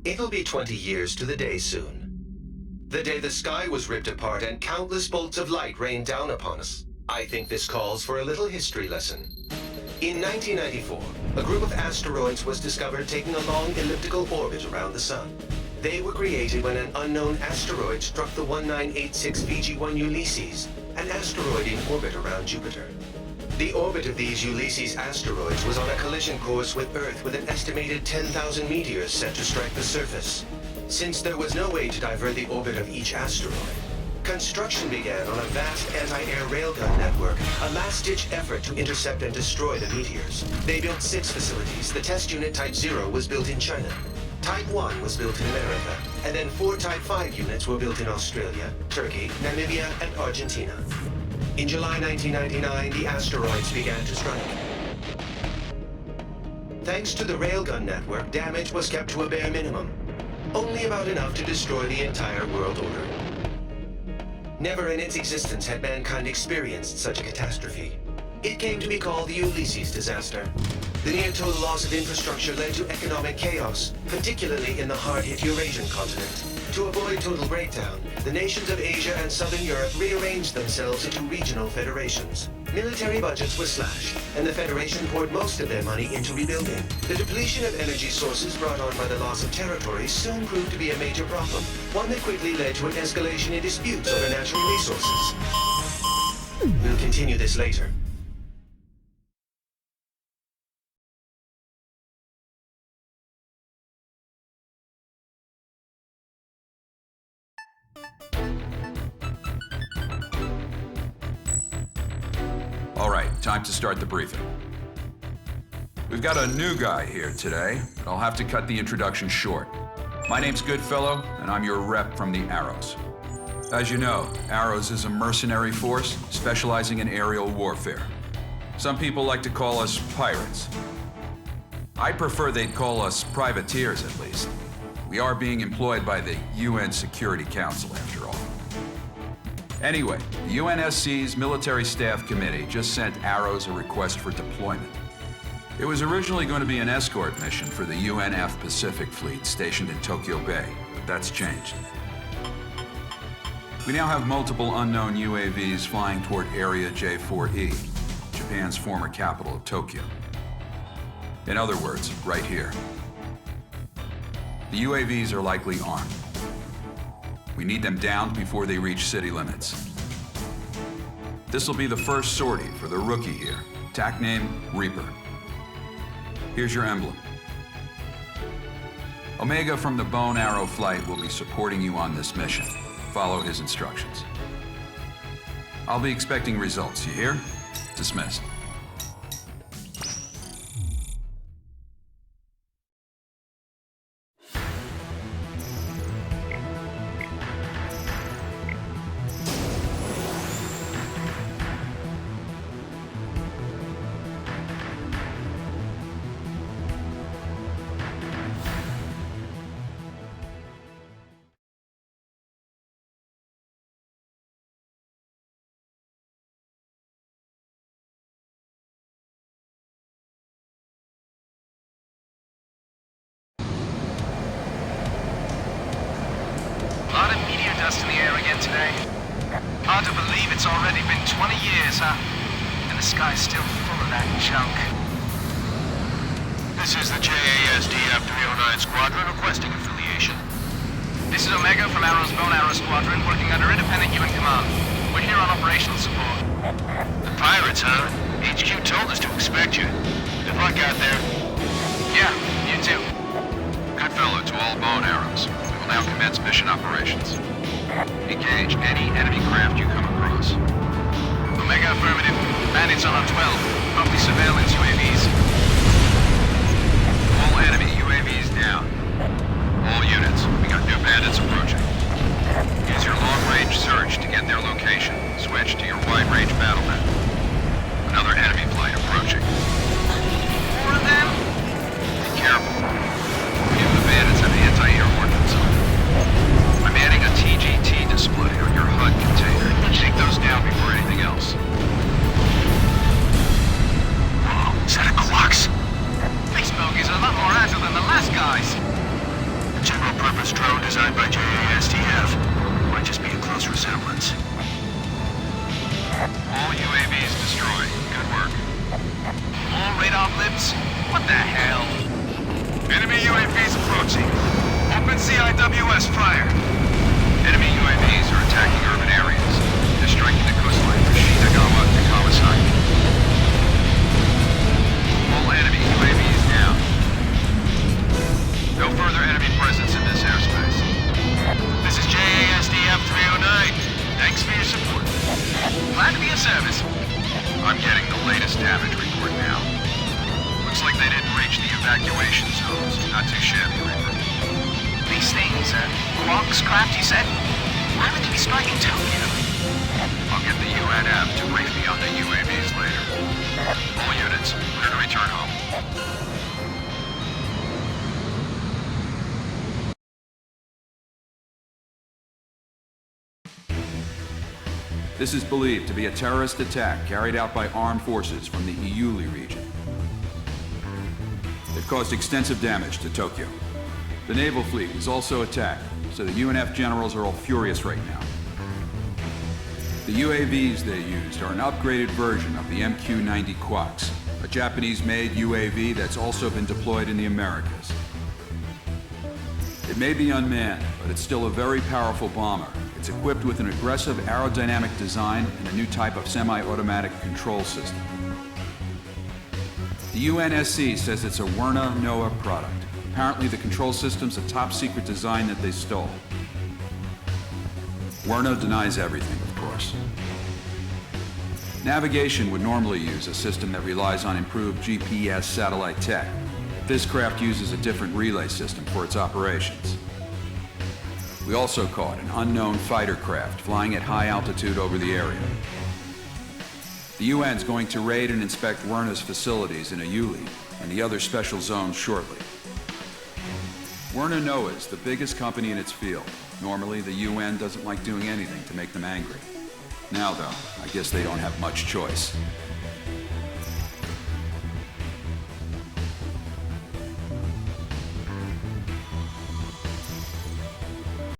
It'll be 20 years to the day soon. The day the sky was ripped apart and countless bolts of light rained down upon us. I think this calls for a little history lesson. In 1994, a group of asteroids was discovered taking a long elliptical orbit around the Sun. They were created when an unknown asteroid struck the 1986 VG-1 Yllisis, an asteroid in orbit around Jupiter. The orbit of these Yllisis asteroids was on a collision course with Earth with an estimated 10,000 meteors set to strike the surface. Since there was no way to divert the orbit of each asteroid, construction began on a vast anti-air railgun network, a last-ditch effort to intercept and destroy the meteors. They built 6 facilities. The test unit Type 0 was built in China. Type 1 was built in America, and then 4 Type 5 units were built in Australia, Turkey, Namibia, and Argentina. In July 1999, the asteroids began to strike. Thanks to the railgun network, damage was kept to a bare minimum, only about enough to destroy the entire world order. Never in its existence had mankind experienced such a catastrophe. It came to be called the Yllisis disaster. The near-total loss of infrastructure led to economic chaos, particularly in the hard-hit Eurasian continent. To avoid total breakdown, the nations of Asia and Southern Europe rearranged themselves into regional federations. Military budgets were slashed, and the Federation poured most of their money into rebuilding. The depletion of energy sources brought on by the loss of territories soon proved to be a major problem, one that quickly led to an escalation in disputes over natural resources. We'll continue this later. All right, time to start the briefing. We've got a new guy here today, but I'll have to cut the introduction short. My name's Goodfellow, and I'm your rep from the Arrows. As you know, Arrows is a mercenary force specializing in aerial warfare. Some people like to call us pirates. I prefer they'd call us privateers, at least. We are being employed by the UN Security Council, after all. Anyway, the UNSC's Military Staff Committee just sent Arrows a request for deployment. It was originally going to be an escort mission for the UNF Pacific Fleet stationed in Tokyo Bay, but that's changed. We now have multiple unknown UAVs flying toward Area J4E, Japan's former capital of Tokyo. In other words, right here. The UAVs are likely armed. We need them down before they reach city limits. This will be the first sortie for the rookie here. TAC name, Reaper. Here's your emblem. Omega from the Bone Arrow Flight will be supporting you on this mission. Follow his instructions. I'll be expecting results, you hear? Dismissed. Dust in the air again today. Hard to believe it's already been 20 years, huh? And the sky's still full of that junk. This is the JASDF 309 Squadron requesting affiliation. This is Omega from Arrow's Bone Arrow Squadron, working under independent UN command. We're here on operational support. The pirates, huh? HQ told us to expect you. Good luck out there. Yeah, you too. Good fellow to all Bone Arrows. We will now commence mission operations. Engage any enemy craft you come across. Omega affirmative. Bandits on our 12. Copy surveillance UAVs. All enemy UAVs down. All units, we got new bandits approaching. Use your long-range search to get their location. Switch to your wide-range battle map. Another enemy flight approaching. More of them? Be careful. Few of the bandits have anti-air ordnance on. I'm adding a TGT display on your HUD container. Take those down before anything else. Whoa, is that a Quax? These bogies are a lot more agile than the last guys. First drone designed by JASTF. Might just be a close resemblance. All UAVs destroyed. Good work. All radar blips? What the hell? Enemy UAVs approaching. Open CIWS fire. Enemy UAVs are attacking urban areas. They're striking the coastline from Shinagawa to Kawasaki. All enemy UAVs down. No further enemy presence in this airspace. This is JASDF 309. Thanks for your support. Glad to be of service. I'm getting the latest damage report now. Looks like they didn't reach the evacuation zones. Not too shabby, Reaper. These things, Quark's craft, you said? Why would you be striking Tokyo? I'll get the UNF to brief me on the UAVs later. All units, clear to return home. This is believed to be a terrorist attack carried out by armed forces from the Iuli region. They've caused extensive damage to Tokyo. The naval fleet is also attacked, so the UNF generals are all furious right now. The UAVs they used are an upgraded version of the MQ-90 Quaks, a Japanese-made UAV that's also been deployed in the Americas. It may be unmanned, but it's still a very powerful bomber. It's equipped with an aggressive aerodynamic design and a new type of semi-automatic control system. The UNSC says it's a Werner NOAA product. Apparently the control system's a top-secret design that they stole. Werner denies everything, of course. Navigation would normally use a system that relies on improved GPS satellite tech. This craft uses a different relay system for its operations. We also caught an unknown fighter craft flying at high altitude over the area. The UN's going to raid and inspect Werner's facilities in Iuli and the other special zones shortly. Werner NOAA is the biggest company in its field. Normally, the UN doesn't like doing anything to make them angry. Now, though, I guess they don't have much choice.